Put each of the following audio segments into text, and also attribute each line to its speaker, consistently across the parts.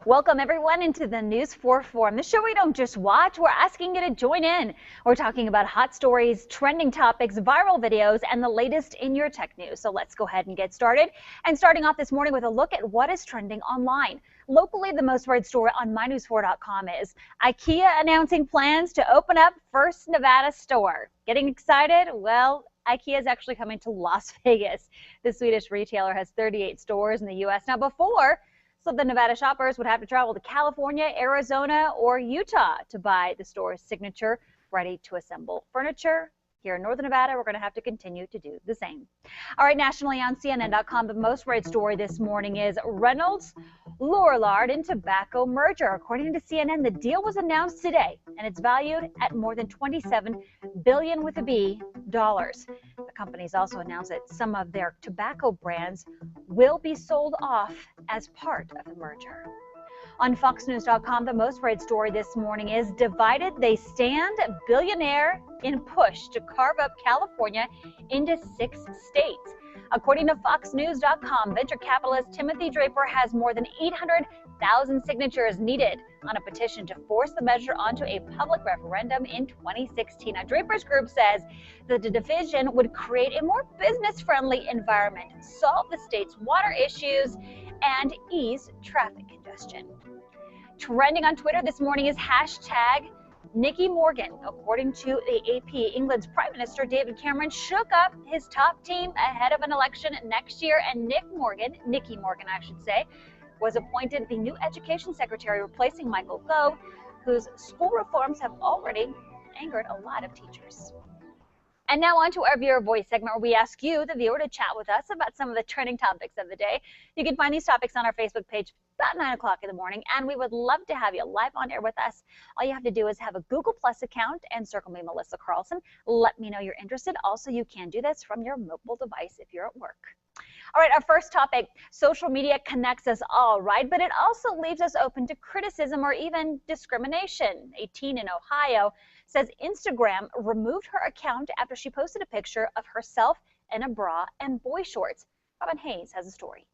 Speaker 1: Welcome everyone into the News 4 Forum, the show we don't just watch, we're asking you to join in. We're talking about hot stories, trending topics, viral videos, and the latest in your tech news. So let's go ahead and get started. And starting off this morning with a look at what is trending online. Locally, the most read story on mynews4.com is IKEA announcing plans to open up first Nevada store. Getting excited? Well, IKEA is actually coming to Las Vegas. The Swedish retailer has 38 stores in the U.S. Now before, so the Nevada shoppers would have to travel to California, Arizona, or Utah to buy the store's signature ready-to-assemble furniture. Here in Northern Nevada, we're going to have to continue to do the same. All right, nationally on CNN.com, the most read story this morning is Reynolds, Lorillard, and tobacco merger. According to CNN, the deal was announced today, and it's valued at more than $27 billion with a B dollars. The companies also announced that some of their tobacco brands will be sold off as part of the merger. On FoxNews.com, the most read story this morning is Divided They Stand, billionaire in push to carve up California into 6 states. According to FoxNews.com, venture capitalist Timothy Draper has more than 800,000 signatures needed on a petition to force the measure onto a public referendum in 2016. Now, Draper's group says that the division would create a more business-friendly environment, solve the state's water issues, and ease traffic congestion. Trending on Twitter this morning is hashtag Nicky Morgan. According to the AP, England's Prime Minister David Cameron shook up his top team ahead of an election next year, and Nicky Morgan, I should say, was appointed the new Education Secretary, replacing Michael Gove, whose school reforms have already angered a lot of teachers. And now on to our viewer voice segment, where we ask you, the viewer, to chat with us about some of the trending topics of the day. You can find these topics on our Facebook page about 9 o'clock in the morning, and we would love to have you live on air with us. All you have to do is have a Google Plus account and circle me, Melissa Carlson. Let me know you're interested. Also, you can do this from your mobile device if you're at work. All right, our first topic, social media connects us all, right? But it also leaves us open to criticism or even discrimination. A teen in Ohio says Instagram removed her account after she posted a picture of herself in a bra and boy shorts. Robin Hayes has a story.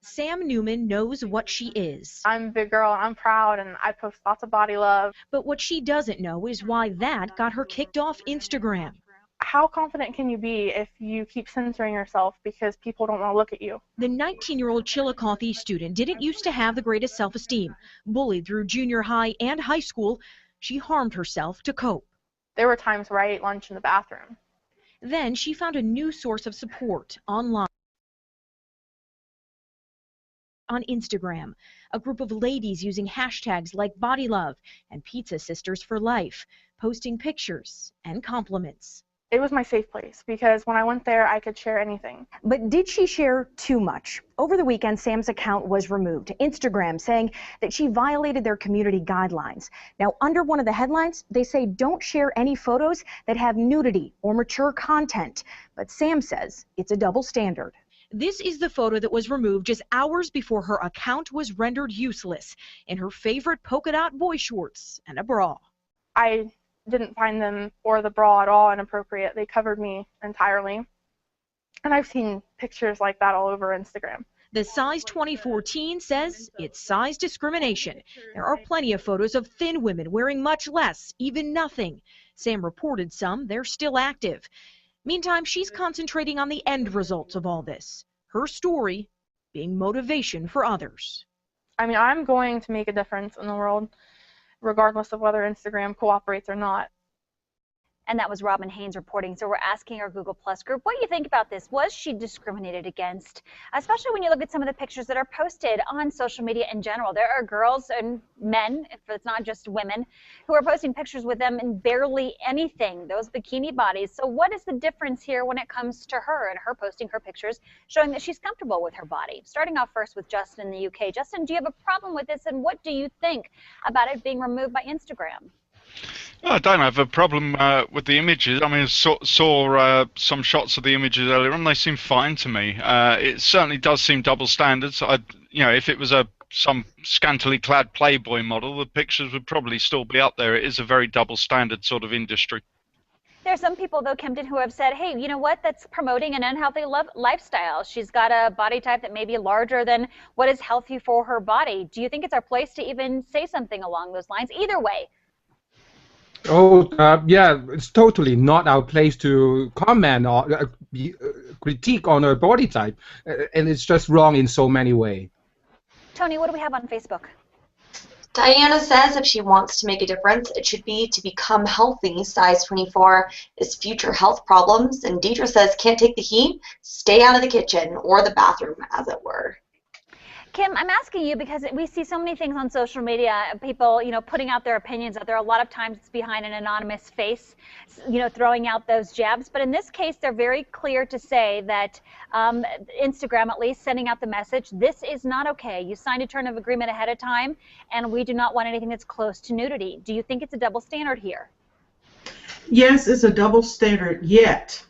Speaker 2: Sam Newman knows what she is.
Speaker 3: I'm a big girl and I'm proud and I post lots of body love.
Speaker 2: But what she doesn't know is why that got her kicked off Instagram.
Speaker 3: How confident can you be if you keep censoring yourself because people don't want to look at you?
Speaker 2: The 19-year-old Chillicothe student didn't used to have the greatest self-esteem. Bullied through junior high and high school, she harmed herself to cope.
Speaker 3: There were times where I ate lunch in the bathroom.
Speaker 2: Then she found a new source of support online. On Instagram, a group of ladies using hashtags like BodyLove and Pizza Sisters for Life, posting pictures and compliments.
Speaker 3: It was my safe place because when I went there, I could share anything.
Speaker 4: But did she share too much? Over the weekend, Sam's account was removed. Instagram saying that she violated their community guidelines. Now, under one of the headlines, they say don't share any photos that have nudity or mature content. But Sam says it's a double standard.
Speaker 2: This is the photo that was removed just hours before her account was rendered useless in her favorite polka dot boy shorts and a bra.
Speaker 3: I didn't find them or the bra at all inappropriate. They covered me entirely. And I've seen pictures like that all over Instagram.
Speaker 2: The Size 24 teen says it's size discrimination. There are plenty of photos of thin women wearing much less, even nothing. Sam reported some. They're still active. Meantime, she's concentrating on the end results of all this. Her story being motivation for others.
Speaker 3: I mean, I'm going to make a difference in the world, regardless of whether Instagram cooperates or not.
Speaker 1: And that was Robin Haynes reporting. So we're asking our Google Plus group, what do you think about this? Was she discriminated against? Especially when you look at some of the pictures that are posted on social media in general. There are girls and men, if it's not just women, who are posting pictures with them in barely anything, those bikini bodies. So what is the difference here when it comes to her and her posting her pictures, showing that she's comfortable with her body? Starting off first with Justin in the UK. Justin, do you have a problem with this, and what do you think about it being removed by Instagram?
Speaker 5: I don't have a problem with the images. I mean, I saw some shots of the images earlier on. They seem fine to me. It certainly does seem double standards. If it was some scantily clad Playboy model, the pictures would probably still be up there. It is a very double standard sort of industry.
Speaker 1: There's some people, though, Kempton, who have said, hey, you know what, that's promoting an unhealthy lifestyle. She's got a body type that may be larger than what is healthy for her body. Do you think it's our place to even say something along those lines? Either way.
Speaker 6: Oh, yeah, it's totally not our place to comment or critique on her body type, and it's just wrong in so many ways.
Speaker 1: Tony, what do we have on Facebook?
Speaker 7: Diana says if she wants to make a difference, it should be to become healthy. Size 24 is future health problems. And Deidre says can't take the heat, stay out of the kitchen or the bathroom, as it were.
Speaker 1: Kim, I'm asking you because we see so many things on social media, people, putting out their opinions out there. A lot of times it's behind an anonymous face, throwing out those jabs. But in this case, they're very clear to say that Instagram, at least, sending out the message, this is not okay. You signed a term of agreement ahead of time, and we do not want anything that's close to nudity. Do you think it's a double standard here?
Speaker 8: Yes, it's a double standard, yet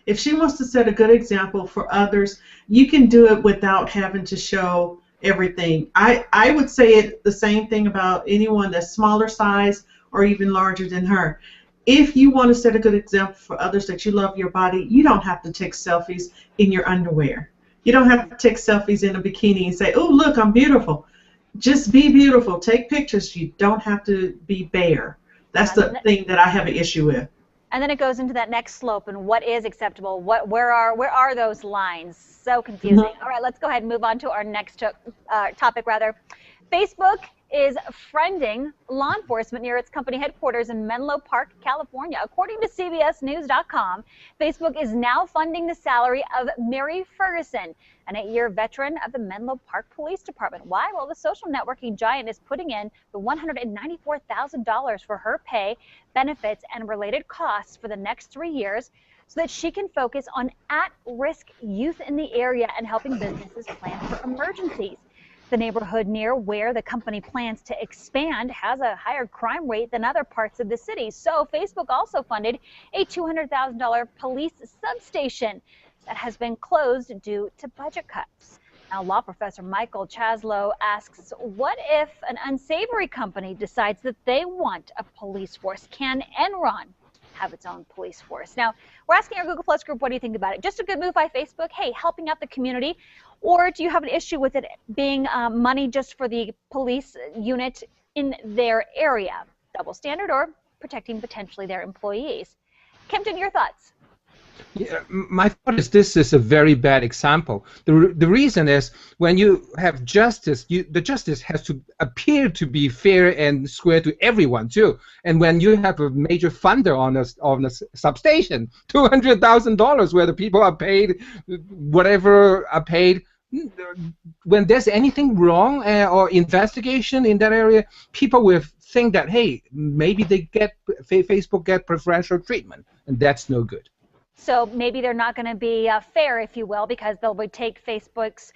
Speaker 8: if she wants to set a good example for others, you can do it without having to show everything. I would say it the same thing about anyone that's smaller size or even larger than her. If you want to set a good example for others that you love your body, you don't have to take selfies in your underwear. You don't have to take selfies in a bikini and say, oh, look, I'm beautiful. Just be beautiful. Take pictures. You don't have to be bare. That's the thing that I have an issue with.
Speaker 1: And then it goes into that next slope and what is acceptable, where are those lines? So confusing. All right, let's go ahead and move on to our next topic. Facebook is friending law enforcement near its company headquarters in Menlo Park, California. According to CBSNews.com, Facebook is now funding the salary of Mary Ferguson, an 8-year veteran of the Menlo Park Police Department. Why? Well, the social networking giant is putting in the $194,000 for her pay, benefits, and related costs for the next 3 years so that she can focus on at-risk youth in the area and helping businesses plan for emergencies. The neighborhood near where the company plans to expand has a higher crime rate than other parts of the city. So Facebook also funded a $200,000 police substation that has been closed due to budget cuts. Now, law professor Michael Chaslow asks, what if an unsavory company decides that they want a police force? Can Enron have its own police force? Now, we're asking our Google Plus group, what do you think about it? Just a good move by Facebook, hey, helping out the community, or do you have an issue with it being money just for the police unit in their area? Double standard or protecting potentially their employees? Kempton, your thoughts?
Speaker 6: Yeah, my thought is this is a very bad example. The reason is when you have justice, the justice has to appear to be fair and square to everyone too. And when you have a major funder on a substation, $200,000 where the people are paid whatever are paid, when there's anything wrong or investigation in that area, people will think that, hey, maybe Facebook get preferential treatment, and that's no good.
Speaker 1: So maybe they're not going to be fair, if you will, because they'll take Facebook's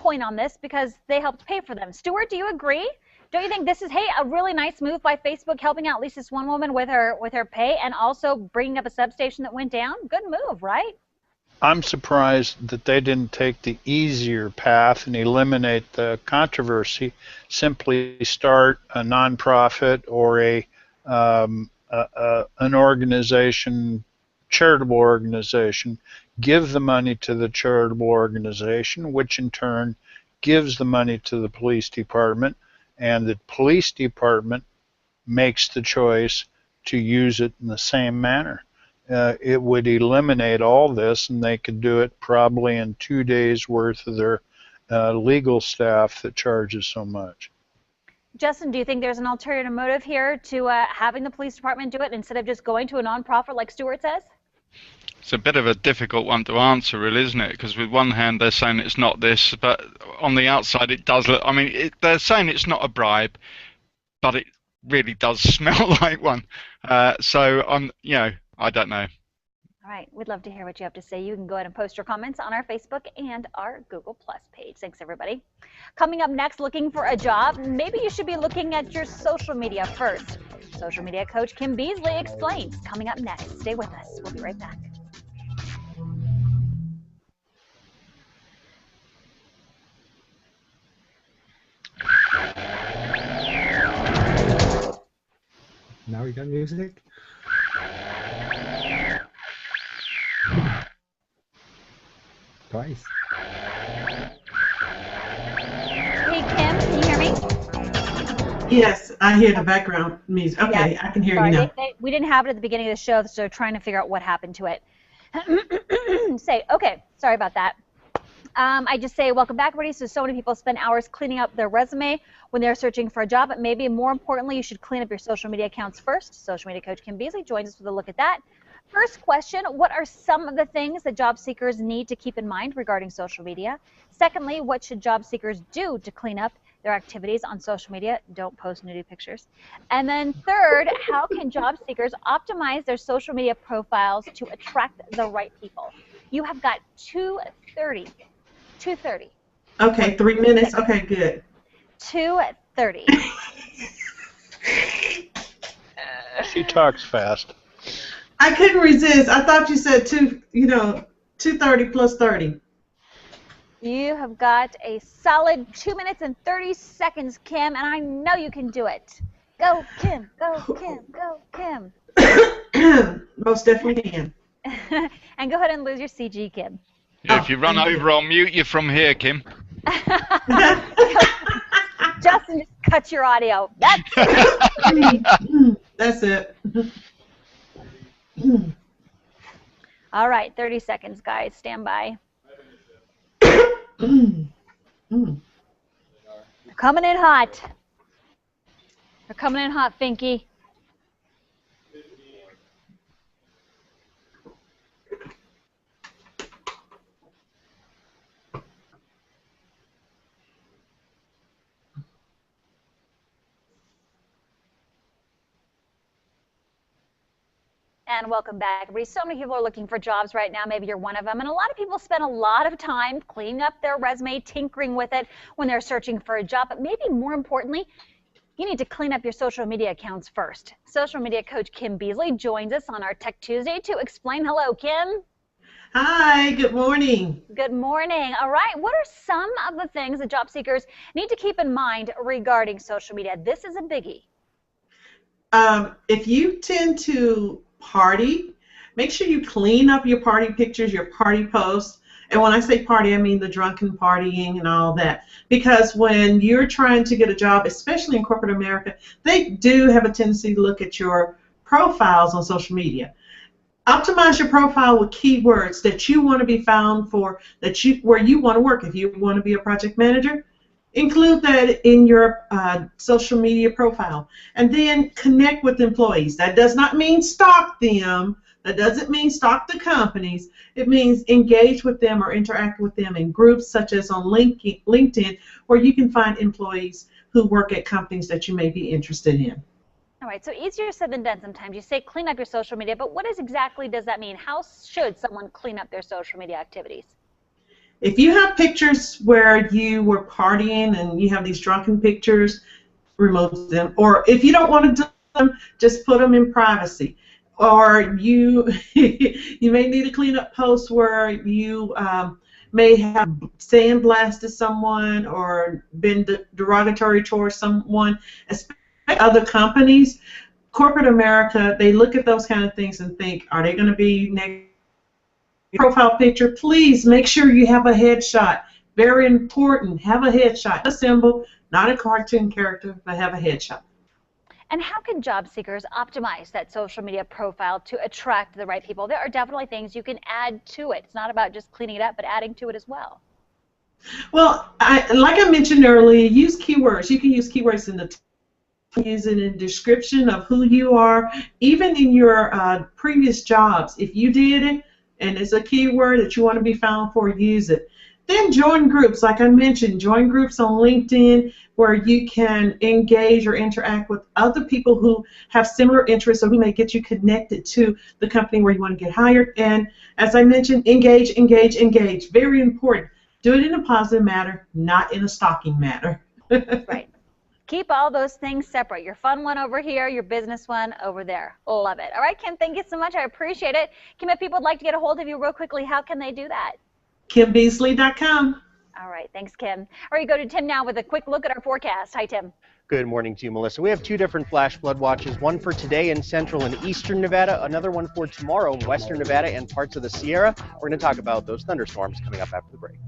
Speaker 1: point on this because they helped pay for them. Stuart, do you agree? Don't you think this is, hey, a really nice move by Facebook, helping out at least this one woman with her pay and also bringing up a substation that went down? Good move, right?
Speaker 9: I'm surprised that they didn't take the easier path and eliminate the controversy. Simply start a nonprofit or an organization, charitable organization, give the money to the charitable organization, which in turn gives the money to the police department, and the police department makes the choice to use it in the same manner. It would eliminate all this, and they could do it probably in 2 days worth of their legal staff that charges so much.
Speaker 1: Justin, do you think there's an alternative motive here to having the police department do it instead of just going to a nonprofit like Stuart says?
Speaker 5: It's a bit of a difficult one to answer, really, isn't it? Because with one hand they're saying it's not this, but on the outside it does look. I mean, they're saying it's not a bribe, but it really does smell like one. So I don't know.
Speaker 1: All right, we'd love to hear what you have to say. You can go ahead and post your comments on our Facebook and our Google Plus page. Thanks, everybody. Coming up next, looking for a job? Maybe you should be looking at your social media first. Social media coach Kim Beasley explains. Coming up next. Stay with us. We'll be right back.
Speaker 6: Now we got music. twice.
Speaker 1: Hey, Kim, can you hear me?
Speaker 8: Yes, I hear the background music. Okay,
Speaker 1: Yeah,
Speaker 8: I can hear you
Speaker 1: sorry,
Speaker 8: now.
Speaker 1: we didn't have it at the beginning of the show, so trying to figure out what happened to it. Okay, sorry about that. I just say welcome back, everybody. So many people spend hours cleaning up their resume when they're searching for a job, but maybe more importantly, you should clean up your social media accounts first. Social media coach Kim Beasley joins us with a look at that. First question, what are some of the things that job seekers need to keep in mind regarding social media? Secondly, what should job seekers do to clean up their activities on social media? Don't post nudie pictures. And then third, how can job seekers optimize their social media profiles to attract the right people? You have got 2:30. 2:30.
Speaker 8: Okay, 3 minutes. Okay, good.
Speaker 1: 2:30.
Speaker 9: She talks fast.
Speaker 8: I couldn't resist. I thought you said 2:30 plus 30.
Speaker 1: You have got a solid 2 minutes and 30 seconds, Kim, and I know you can do it. Go, Kim. Go, Kim. Go, Kim.
Speaker 8: Most definitely can.
Speaker 1: And go ahead and lose your CG, Kim.
Speaker 5: Yeah, if you run over, I'll mute you from here, Kim.
Speaker 1: Justin, just cut your audio. That's it.
Speaker 8: That's it.
Speaker 1: All right, 30 seconds, guys. Stand by. They're coming in hot. They're coming in hot, Finky. And welcome back, everybody. So many people are looking for jobs right now. Maybe you're one of them. And a lot of people spend a lot of time cleaning up their resume, tinkering with it when they're searching for a job. But maybe more importantly, you need to clean up your social media accounts first. Social media coach Kim Beasley joins us on our Tech Tuesday to explain. Hello, Kim.
Speaker 8: Hi, good morning.
Speaker 1: Good morning. All right, what are some of the things that job seekers need to keep in mind regarding social media? This is a biggie.
Speaker 8: If you tend to party, make sure you clean up your party pictures, your party posts. And when I say party, I mean the drunken partying and all that. Because when you're trying to get a job, especially in corporate America, they do have a tendency to look at your profiles on social media. Optimize your profile with keywords that you want to be found for, where you want to work. If you want to be a project manager, include that in your social media profile. And then connect with employees. That does not mean stalk them. That doesn't mean stalk the companies. It means engage with them or interact with them in groups such as on LinkedIn, where you can find employees who work at companies that you may be interested in.
Speaker 1: All right, so easier said than done sometimes. You say clean up your social media, but what exactly does that mean? How should someone clean up their social media activities?
Speaker 8: If you have pictures where you were partying and you have these drunken pictures, remove them. Or if you don't want to do them, just put them in privacy. Or you you may need to clean up posts where you may have sandblasted someone or been derogatory towards someone, especially other companies. Corporate America, they look at those kind of things and think, are they going to be negative? Profile picture, please make sure you have a headshot. Very important, have a headshot. A symbol, not a cartoon character, but have a headshot.
Speaker 1: And how can job seekers optimize that social media profile to attract the right people? There are definitely things you can add to it. It's not about just cleaning it up, but adding to it as well.
Speaker 8: Well, like I mentioned earlier, use keywords. You can use keywords in the use it in description of who you are, even in your previous jobs. If you did it and it's a keyword that you want to be found for, use it. Then join groups, like I mentioned, join groups on LinkedIn where you can engage or interact with other people who have similar interests or who may get you connected to the company where you want to get hired. And as I mentioned, engage, engage, engage. Very important. Do it in a positive manner, not in a stalking manner.
Speaker 1: Right. Keep all those things separate. Your fun one over here, your business one over there. Love it. All right, Kim, thank you so much. I appreciate it. Kim, if people would like to get a hold of you real quickly, how can they do that?
Speaker 8: KimBeasley.com.
Speaker 1: All right, thanks, Kim. All right, go to Tim now with a quick look at our forecast. Hi, Tim.
Speaker 10: Good morning to you, Melissa. We have two different flash flood watches, one for today in central and eastern Nevada, another one for tomorrow in western Nevada and parts of the Sierra. We're going to talk about those thunderstorms coming up after the break.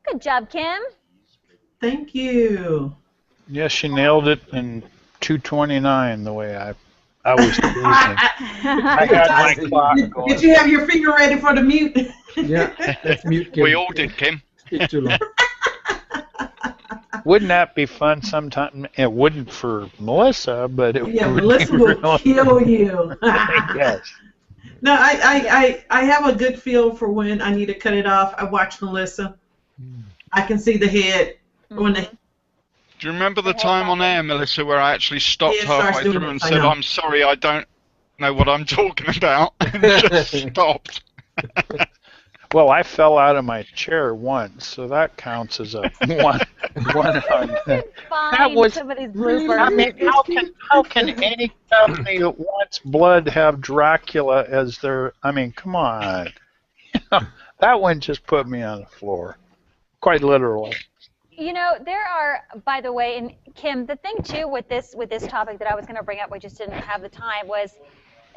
Speaker 1: Good job, Kim.
Speaker 8: Thank you.
Speaker 9: Yes, she nailed it in 2:29 the way I was thinking. I had my clock going.
Speaker 8: Did you have your finger ready for the mute?
Speaker 6: Yeah, let's mute Kim.
Speaker 5: We all did, Kim.
Speaker 6: Speak too long.
Speaker 9: Wouldn't that be fun sometime? It wouldn't for Melissa, but it
Speaker 8: Yeah,
Speaker 9: would
Speaker 8: Melissa
Speaker 9: be
Speaker 8: will
Speaker 9: really
Speaker 8: kill you.
Speaker 9: Yes.
Speaker 8: No, I have a good feel for when I need to cut it off. I watch Melissa. I can see the head when they.
Speaker 5: Do you remember the time on air, Melissa, where I actually stopped
Speaker 8: Yeah, starts
Speaker 5: halfway
Speaker 8: doing
Speaker 5: through
Speaker 8: it.
Speaker 5: and
Speaker 8: I
Speaker 5: said,
Speaker 8: know.
Speaker 5: I'm sorry, I don't know what I'm talking about, and just stopped?
Speaker 9: Well, I fell out of my chair once, so that counts as a one. That
Speaker 1: Fine,
Speaker 9: was.
Speaker 1: some of these bloopers.
Speaker 9: I mean, how can any company that wants blood have Dracula as their? I mean, come on. That one just put me on the floor, quite literally.
Speaker 1: You know, there are, by the way, and Kim, the thing too with this topic that I was going to bring up, we just didn't have the time, is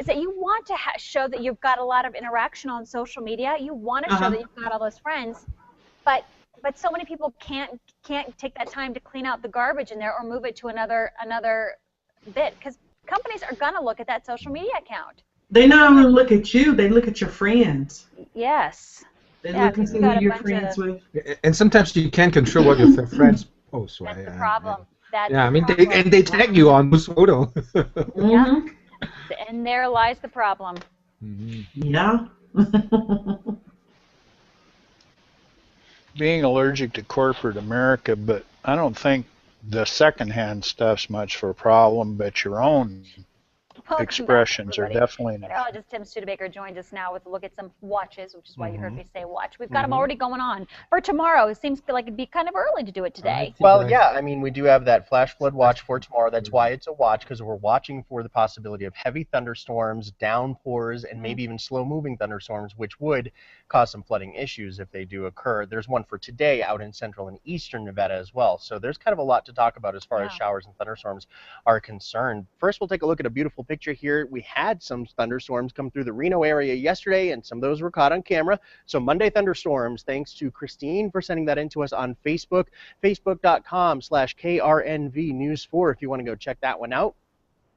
Speaker 1: that you want to show that you've got a lot of interaction on social media. You want to show that you've got all those friends, but so many people can't take that time to clean out the garbage in there or move it to another bit, because companies are going to look at that social media account.
Speaker 8: They not only look at you, they look at your friends.
Speaker 1: Yes.
Speaker 8: They
Speaker 1: Yeah,
Speaker 8: look and
Speaker 1: if
Speaker 8: see
Speaker 1: you've got
Speaker 8: who
Speaker 1: a
Speaker 8: you're
Speaker 1: bunch
Speaker 8: friends
Speaker 1: of-
Speaker 8: with.
Speaker 6: And sometimes you can't control what your friends post.
Speaker 1: That's
Speaker 6: Right?
Speaker 1: the problem. That's
Speaker 6: Yeah, I
Speaker 1: the
Speaker 6: mean,
Speaker 1: problem.
Speaker 6: they tag you on this photo.
Speaker 8: Mm-hmm.
Speaker 1: And there lies the problem.
Speaker 8: Yeah.
Speaker 9: Being allergic to corporate America, but I don't think the secondhand stuff's much for a problem, but your own
Speaker 1: Welcome
Speaker 9: expressions
Speaker 1: back,
Speaker 9: are
Speaker 1: everybody.
Speaker 9: definitely.
Speaker 1: Meteorologist Tim Studebaker joins us now with a look at some watches, which is why you heard me say watch. We've got them already going on for tomorrow. It seems like it'd be kind of early to do it today.
Speaker 10: Well, yeah, I mean, we do have that flash flood watch for tomorrow. That's why it's a watch, because we're watching for the possibility of heavy thunderstorms, downpours, and maybe even slow-moving thunderstorms, which would cause some flooding issues if they do occur. There's one for today out in central and eastern Nevada as well. So there's kind of a lot to talk about as far as showers and thunderstorms are concerned. First, we'll take a look at a beautiful picture here. We had some thunderstorms come through the Reno area yesterday, and some of those were caught on camera. So Monday thunderstorms, thanks to Christine for sending that in to us on Facebook, facebook.com/KRNV News 4 if you want to go check that one out.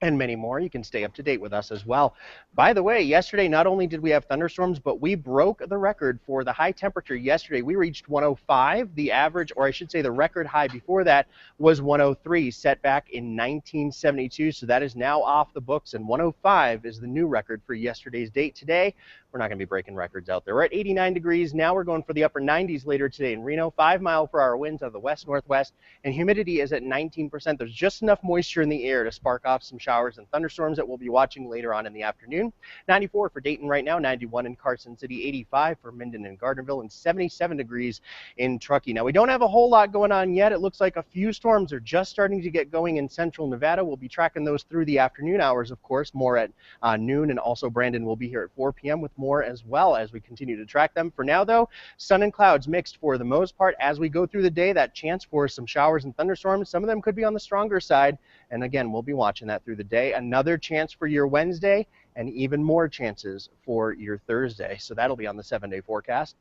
Speaker 10: And many more. You can stay up to date with us as well. By the way, yesterday not only did we have thunderstorms, but we broke the record for the high temperature yesterday. We reached 105. The average, or I should say the record high before that, was 103, set back in 1972. So that is now off the books, and 105 is the new record for yesterday's date. Today, we're not going to be breaking records out there. We're at 89 degrees. Now we're going for the upper 90s later today in Reno. 5-mile-per-hour winds out of the west-northwest, and humidity is at 19%. There's just enough moisture in the air to spark off some showers and thunderstorms that we'll be watching later on in the afternoon. 94 for Dayton right now, 91 in Carson City, 85 for Minden and Gardnerville, and 77 degrees in Truckee. Now, we don't have a whole lot going on yet. It looks like a few storms are just starting to get going in central Nevada. We'll be tracking those through the afternoon hours, of course, more at noon, and also Brandon will be here at 4 p.m. with more as well as we continue to track them. For now, though, sun and clouds mixed for the most part. As we go through the day, that chance for some showers and thunderstorms, some of them could be on the stronger side, and again, we'll be watching that through the day. Another chance for your Wednesday, and even more chances for your Thursday. So that'll be on the 7-day forecast.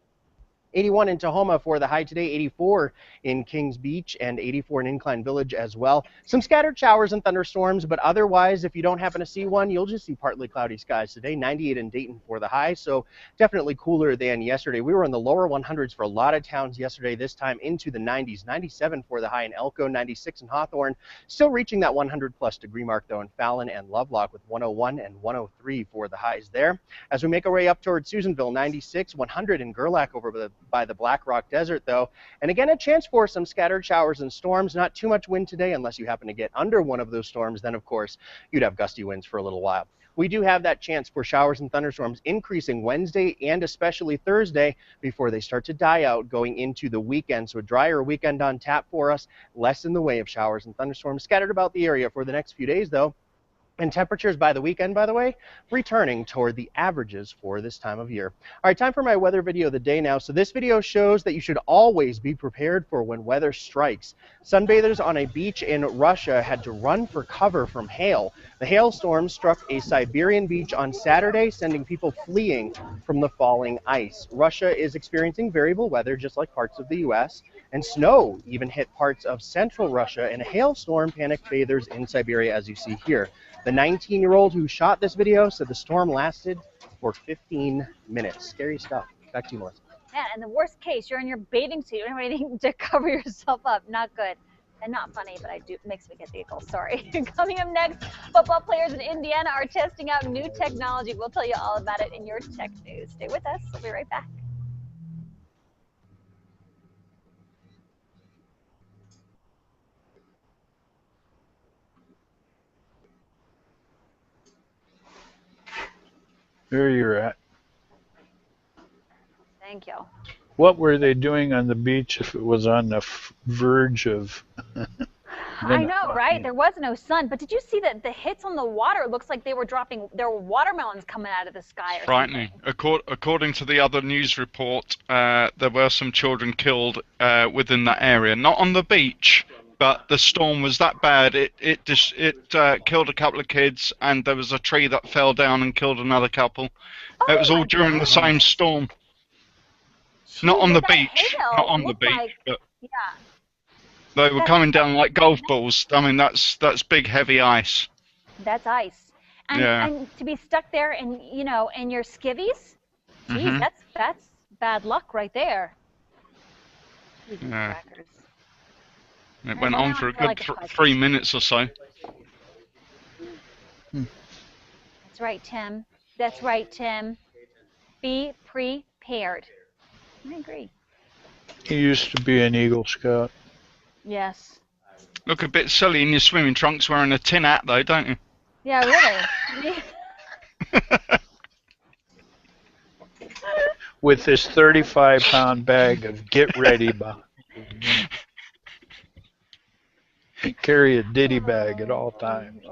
Speaker 10: 81 in Tahoma for the high today, 84 in Kings Beach, and 84 in Incline Village as well. Some scattered showers and thunderstorms, but otherwise, if you don't happen to see one, you'll just see partly cloudy skies today. 98 in Dayton for the high, so definitely cooler than yesterday. We were in the lower 100s for a lot of towns yesterday, this time into the 90s. 97 for the high in Elko, 96 in Hawthorne. Still reaching that 100-plus degree mark, though, in Fallon and Lovelock with 101 and 103 for the highs there. As we make our way up towards Susanville, 96, 100 in Gerlach over by the Black Rock Desert, though. And again, a chance for some scattered showers and storms. Not too much wind today unless you happen to get under one of those storms. Then, of course, you'd have gusty winds for a little while. We do have that chance for showers and thunderstorms increasing Wednesday and especially Thursday before they start to die out going into the weekend. So a drier weekend on tap for us, less in the way of showers and thunderstorms scattered about the area for the next few days, though. And temperatures by the weekend, by the way, returning toward the averages for this time of year. All right, time for my weather video of the day now. So this video shows that you should always be prepared for when weather strikes. Sunbathers on a beach in Russia had to run for cover from hail. The hailstorm struck a Siberian beach on Saturday, sending people fleeing from the falling ice. Russia is experiencing variable weather, just like parts of the U.S., and snow even hit parts of central Russia, and a hailstorm panicked bathers in Siberia, as you see here. The 19-year-old who shot this video said the storm lasted for 15 minutes. Scary stuff. Back to you, Melissa.
Speaker 1: Yeah, and the worst case, you're in your bathing suit. You don't have anything to cover yourself up. Not good. And not funny, but it makes me get the giggles. Sorry. Coming up next, football players in Indiana are testing out new technology. We'll tell you all about it in your tech news. Stay with us. We'll be right back.
Speaker 9: There you're at.
Speaker 1: Thank you.
Speaker 9: What were they doing on the beach if it was on the verge of...
Speaker 1: I know, right? There was no sun, but did you see that the hits on the water? It looks like they were dropping, there were watermelons coming out of the sky or
Speaker 5: Frightening.
Speaker 1: something.
Speaker 5: According to the other news report, there were some children killed within that area. Not on the beach, but the storm was that bad. It killed a couple of kids, and there was a tree that fell down and killed another couple.
Speaker 1: Oh,
Speaker 5: it was all during the same storm. Not on the beach. Not on the beach, but
Speaker 1: yeah.
Speaker 5: they were coming down like golf balls. I mean, that's big, heavy ice.
Speaker 1: That's ice. And,
Speaker 5: Yeah.
Speaker 1: and to be stuck there in, you know, in your skivvies, geez, that's bad luck right there.
Speaker 5: Yeah.
Speaker 1: Crackers.
Speaker 5: It went on for a good 3 minutes or so.
Speaker 1: That's right, Tim. That's right, Tim. Be prepared. I agree.
Speaker 9: He used to be an Eagle Scout.
Speaker 1: Yes.
Speaker 5: Look a bit silly in your swimming trunks wearing a tin hat, though, don't you?
Speaker 1: Yeah, really.
Speaker 9: With this 35-pound bag of Get Ready behind. Carry a ditty bag at all times.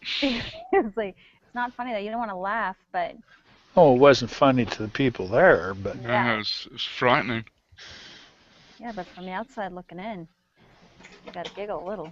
Speaker 1: Seriously, it's not funny though. You don't want to laugh, but.
Speaker 9: Oh, it wasn't funny to the people there, but...
Speaker 5: Yeah, it was frightening.
Speaker 1: Yeah, but from the outside looking in, you gotta giggle a little.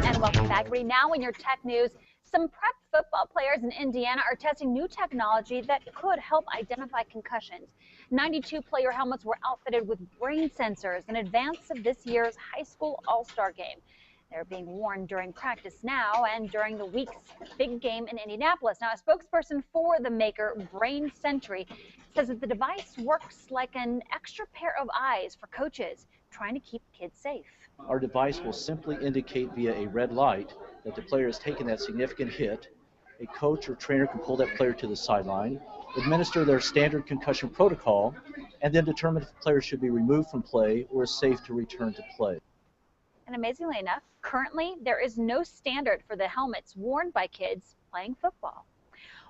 Speaker 1: And welcome back. Right now in your tech news, some prep football players in Indiana are testing new technology that could help identify concussions. 92 player helmets were outfitted with brain sensors in advance of this year's high school all-star game. They're being worn during practice now and during the week's big game in Indianapolis. Now, a spokesperson for the maker, Brain Sentry, says that the device works like an extra pair of eyes for coaches trying to keep kids safe.
Speaker 11: Our device will simply indicate via a red light that the player has taken that significant hit. A coach or trainer can pull that player to the sideline, administer their standard concussion protocol, and then determine if the player should be removed from play or is safe to return to play.
Speaker 1: And amazingly enough, currently there is no standard for the helmets worn by kids playing football.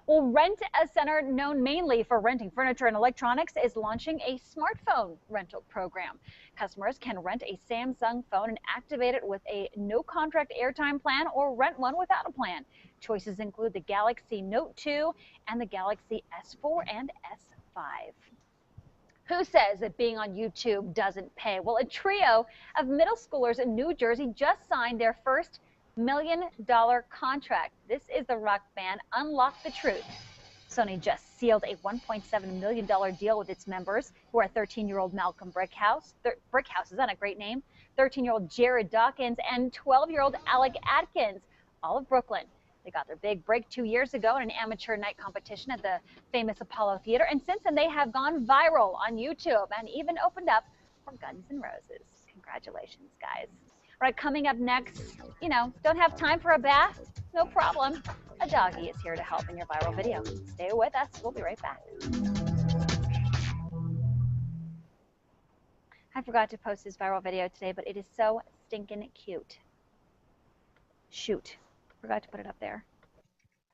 Speaker 1: Well, Rent a Center, known mainly for renting furniture and electronics, is launching a smartphone rental program. Customers can rent a Samsung phone and activate it with a no-contract airtime plan or rent one without a plan. Choices include the Galaxy Note 2 and the Galaxy S4 and S5. Who says that being on YouTube doesn't pay? Well, a trio of middle schoolers in New Jersey just signed their first $1 million contract. This is the rock band Unlock the Truth. Sony just sealed a $1.7 million deal with its members, who are 13-year-old Malcolm Brickhouse, is that a great name? 13-year-old Jared Dawkins, and 12-year-old Alec Atkins, all of Brooklyn. They got their big break 2 years ago in an amateur night competition at the famous Apollo Theater, and since then they have gone viral on YouTube and even opened up for Guns N' Roses. Congratulations, guys. All right, coming up next, don't have time for a bath? No problem. a doggy is here to help in your viral video. Stay with us. We'll be right back. I forgot to post this viral video today, but it is so stinking cute. Shoot. Forgot to put it up there.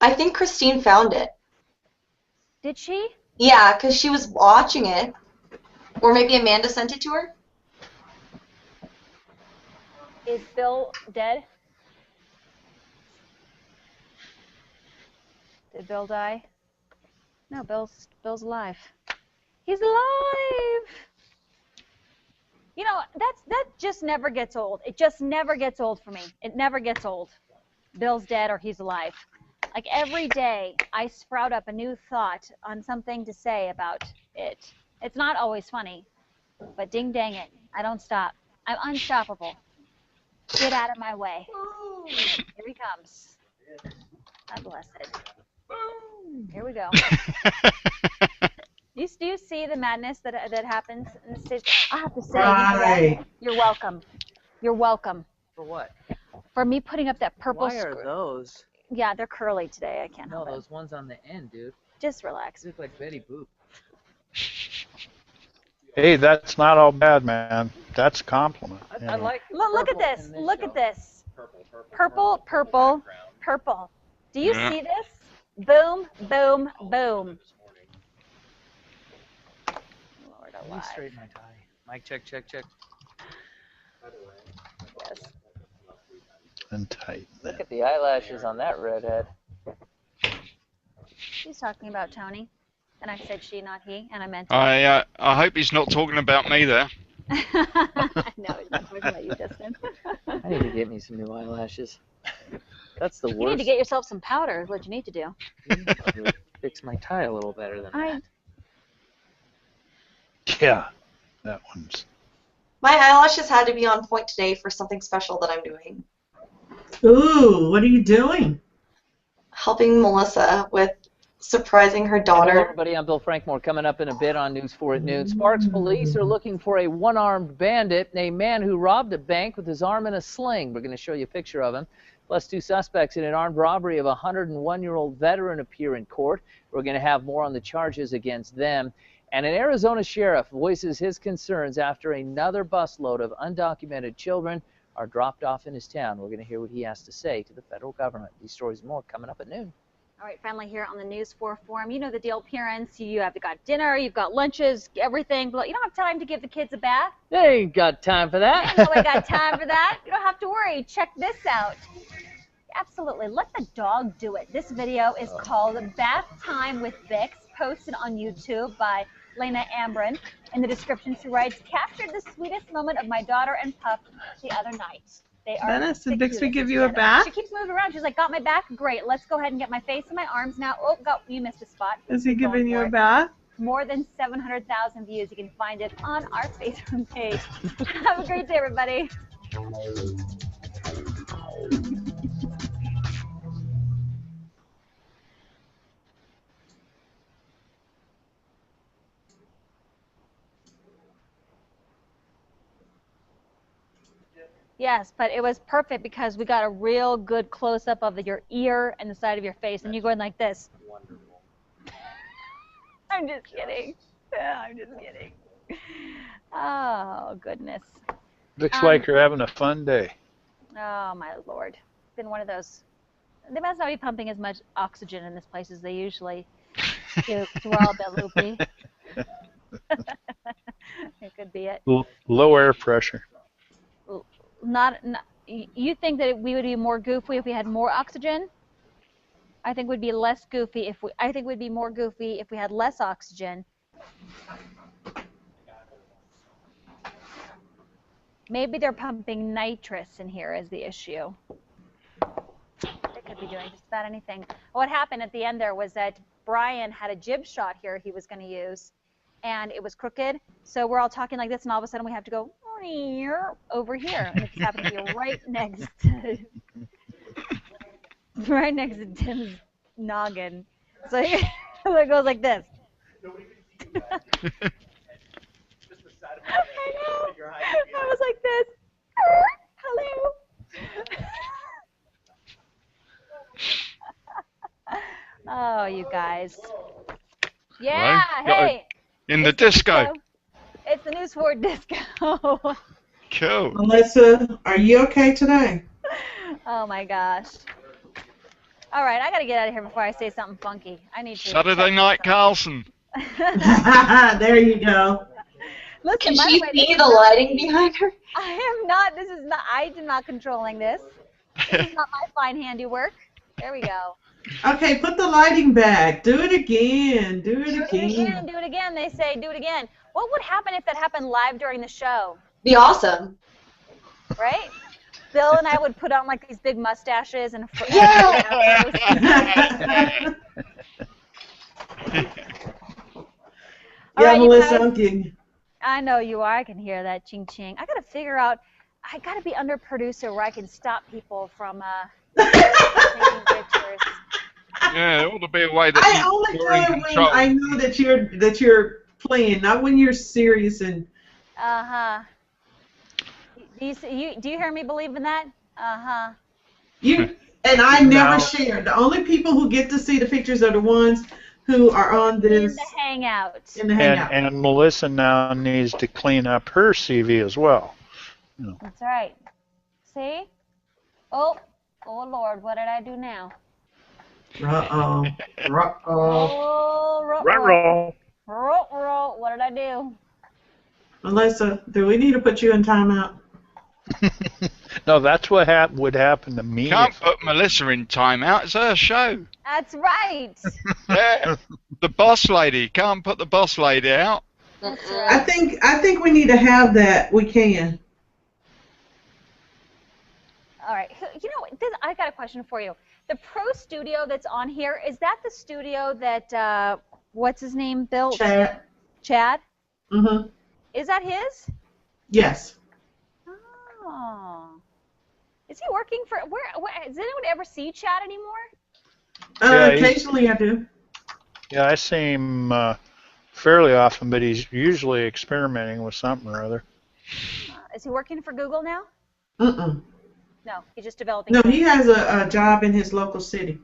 Speaker 7: I think Christine found it.
Speaker 1: Did she?
Speaker 7: Yeah, because she was watching it. Or maybe Amanda sent it to her.
Speaker 1: Is Bill dead? Did Bill die? No, Bill's alive. He's alive! You know, that just never gets old. It just never gets old for me. It never gets old. Bill's dead or he's alive. Like every day, I sprout up a new thought on something to say about it. It's not always funny, but ding dang it, I don't stop. I'm unstoppable. Get out of my way. Here he comes. God bless it. Here we go. Do you see the madness that happens in the stage? I have to say,
Speaker 8: Right.
Speaker 1: You're welcome. You're welcome.
Speaker 12: For what?
Speaker 1: For me putting up that purple
Speaker 12: Why are those?
Speaker 1: Yeah, they're curly today. I can't
Speaker 12: No,
Speaker 1: help it.
Speaker 12: those ones on the end, dude.
Speaker 1: Just relax.
Speaker 12: They look like Betty Boop.
Speaker 9: Hey, that's not all bad, man. That's a compliment.
Speaker 12: I like.
Speaker 1: Look at this. Look at this. Purple, purple, purple. Do you see this? Boom, boom, boom. Lord
Speaker 12: Let me
Speaker 1: alive.
Speaker 12: straighten my tie. Mic check, check, check.
Speaker 1: Yes.
Speaker 9: And tight.
Speaker 12: Look at the eyelashes on that redhead.
Speaker 1: She's talking about Tony. And I said she, not he, and I meant
Speaker 5: I hope he's not talking about me there.
Speaker 1: No, he's not talking about you, Justin.
Speaker 12: I need to get me some new eyelashes. That's the worst.
Speaker 1: You need to get yourself some powder is what you need to do.
Speaker 12: To fix my tie a little better than that.
Speaker 9: Yeah, that one's.
Speaker 7: My eyelashes had to be on point today for something special that I'm doing.
Speaker 8: Ooh, what are you doing?
Speaker 7: Helping Melissa with surprising her
Speaker 12: Hello,
Speaker 7: daughter.
Speaker 12: everybody. I'm Bill Frankmore. Coming up in a bit on News 4 at noon. Sparks police are looking for a one-armed bandit, a man who robbed a bank with his arm in a sling. We're going to show you a picture of him. Plus, two suspects in an armed robbery of a 101-year-old veteran appear in court. We're going to have more on the charges against them. And an Arizona sheriff voices his concerns after another busload of undocumented children are dropped off in his town. We're going to hear what he has to say to the federal government. These stories and more coming up at noon.
Speaker 1: All right, finally here on the News 4 Forum. You know the deal, parents. You have got dinner, you've got lunches, everything, but you don't have time to give the kids a bath.
Speaker 12: They ain't got time for that.
Speaker 1: I know I got time for that. You don't have to worry. Check this out. Absolutely. Let the dog do it. This video is called Bath Time with Bix, posted on YouTube by Lena Ambrin. In the description, she writes, captured the sweetest moment of my daughter and pup the other night. They are
Speaker 13: Dennis, did
Speaker 1: the
Speaker 13: Bixby
Speaker 1: cutest
Speaker 13: give you a
Speaker 1: together.
Speaker 13: bath?
Speaker 1: She keeps moving around. She's like, got my back? Great. Let's go ahead and get my face and my arms now. Oh, God, you missed a spot.
Speaker 13: Is he
Speaker 1: Keep going
Speaker 13: giving you
Speaker 1: for
Speaker 13: a
Speaker 1: it.
Speaker 13: bath?
Speaker 1: More than 700,000 views. You can find it on our Facebook page. Have a great day, everybody. Yes, but it was perfect because we got a real good close-up of your ear and the side of your face, and you're going like this.
Speaker 12: Wonderful.
Speaker 1: I'm just kidding. I'm just kidding. Oh, goodness.
Speaker 9: Looks like you're having a fun day.
Speaker 1: Oh, my Lord. It's been one of those. They must not be pumping as much oxygen in this place as they usually do, because we're all a bit loopy. It could be it.
Speaker 9: Low air pressure.
Speaker 1: Not, you think that we would be more goofy if we had more oxygen? I think we'd be less goofy if we. I think we'd be more goofy if we had less oxygen. Maybe they're pumping nitrous in here is the issue. They could be doing just about anything. What happened at the end there was that Brian had a jib shot here he was going to use, and it was crooked. So we're all talking like this, and all of a sudden we have to go over here, and it just happened to be right next to Tim's noggin. So it goes like this. I know. I was like this. Hello. Oh, you guys. Yeah,
Speaker 5: Hello?
Speaker 1: hey.
Speaker 5: In the
Speaker 1: It's
Speaker 5: disco.
Speaker 1: It's the News 4 disco.
Speaker 5: Cool.
Speaker 8: Melissa, are you okay today?
Speaker 1: Oh my gosh. All right, I gotta get out of here before I say something funky. I need to.
Speaker 5: Saturday Night Carlson.
Speaker 8: There you go.
Speaker 1: Listen,
Speaker 7: Can
Speaker 1: by
Speaker 7: she
Speaker 1: the way,
Speaker 7: see the lighting behind her?
Speaker 1: I am not. This is not. I am not controlling this. This is not my fine handiwork. There we go.
Speaker 8: Okay, put the lighting back. Do it again. Do it
Speaker 1: Do it
Speaker 8: again.
Speaker 1: again. Do it again. They say do it again. What would happen if that happened live during the show?
Speaker 7: Be awesome.
Speaker 1: Right? Bill and I would put on like these big mustaches and. All
Speaker 8: Yeah,
Speaker 1: right, you
Speaker 8: Melissa,
Speaker 1: guys.
Speaker 8: I'm kidding.
Speaker 1: I know you are. I can hear that ching ching. I gotta figure out. I gotta be under producer where I can stop people from taking pictures.
Speaker 5: Yeah, there ought to be a way that
Speaker 8: I only do
Speaker 5: you're in
Speaker 8: it when
Speaker 5: control.
Speaker 8: I know that you're playing, not when you're serious and.
Speaker 1: Uh-huh. Do you hear me believe in that? Uh-huh.
Speaker 8: You and I never share. The only people who get to see the pictures are the ones who are on this
Speaker 1: In the hangout.
Speaker 9: And Melissa now needs to clean up her CV as well.
Speaker 1: That's right. See? Oh Lord, what did I do now?
Speaker 8: Uh-oh. Uh-oh.
Speaker 1: Oh,
Speaker 9: Ruh-roh.
Speaker 1: what did I do?
Speaker 8: Melissa, do we need to put you in timeout?
Speaker 9: No, that's what would happen to me.
Speaker 5: Can't put Melissa in timeout. It's her show.
Speaker 1: That's right.
Speaker 5: Yeah. The boss lady. Can't put the boss lady out.
Speaker 1: That's
Speaker 8: I
Speaker 1: right.
Speaker 8: think we need to have that. We can.
Speaker 1: All right. You know, I got a question for you. The Pro Studio that's on here, is that the studio that, what's his name, built?
Speaker 8: Chad.
Speaker 1: Chad?
Speaker 8: Mm-hmm.
Speaker 1: Is that his?
Speaker 8: Yes.
Speaker 1: Oh. Is he working for, where does anyone ever see Chad anymore?
Speaker 8: Occasionally I do.
Speaker 9: Yeah, I see him fairly often, but he's usually experimenting with something or other.
Speaker 1: Is he working for Google now?
Speaker 8: Mm-mm.
Speaker 1: No, he's just developing.
Speaker 8: No, he has a job in his local city.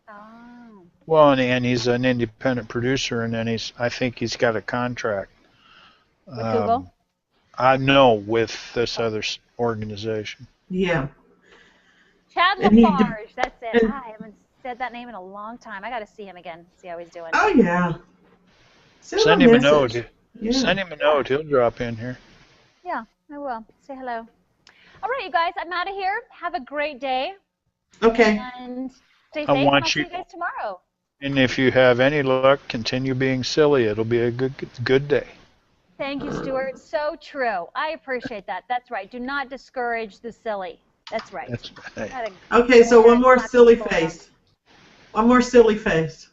Speaker 1: Oh.
Speaker 9: Well, and he's an independent producer, and then I think he's got a contract.
Speaker 1: With Google?
Speaker 9: I know, with this other organization.
Speaker 8: Yeah.
Speaker 1: Chad
Speaker 8: And he
Speaker 1: Lafarge, that's it.
Speaker 8: and-
Speaker 1: I haven't said that name in a long time. I got to see him again, see how he's doing.
Speaker 8: Oh yeah.
Speaker 9: Send him a note.
Speaker 8: Yeah.
Speaker 9: Send him a note. He'll drop in here.
Speaker 1: Yeah, I will. Say hello. All right, you guys, I'm out of here. Have a great day.
Speaker 8: Okay.
Speaker 1: And stay safe.
Speaker 9: I want
Speaker 1: I'll see
Speaker 9: you-
Speaker 1: you guys tomorrow.
Speaker 9: And if you have any luck, continue being silly. It'll be a good day.
Speaker 1: Thank you, Stuart. So true. I appreciate that. That's right. Do not discourage the silly. That's right.
Speaker 9: That's right.
Speaker 1: Had a
Speaker 8: Okay, so one more
Speaker 1: classic
Speaker 8: silly
Speaker 1: photo.
Speaker 8: face. One more silly face.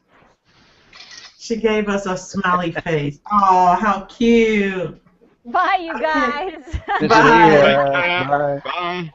Speaker 8: She gave us a smiley face. Oh, how cute.
Speaker 1: Bye, you guys.
Speaker 8: Bye.
Speaker 9: Bye.
Speaker 5: Bye.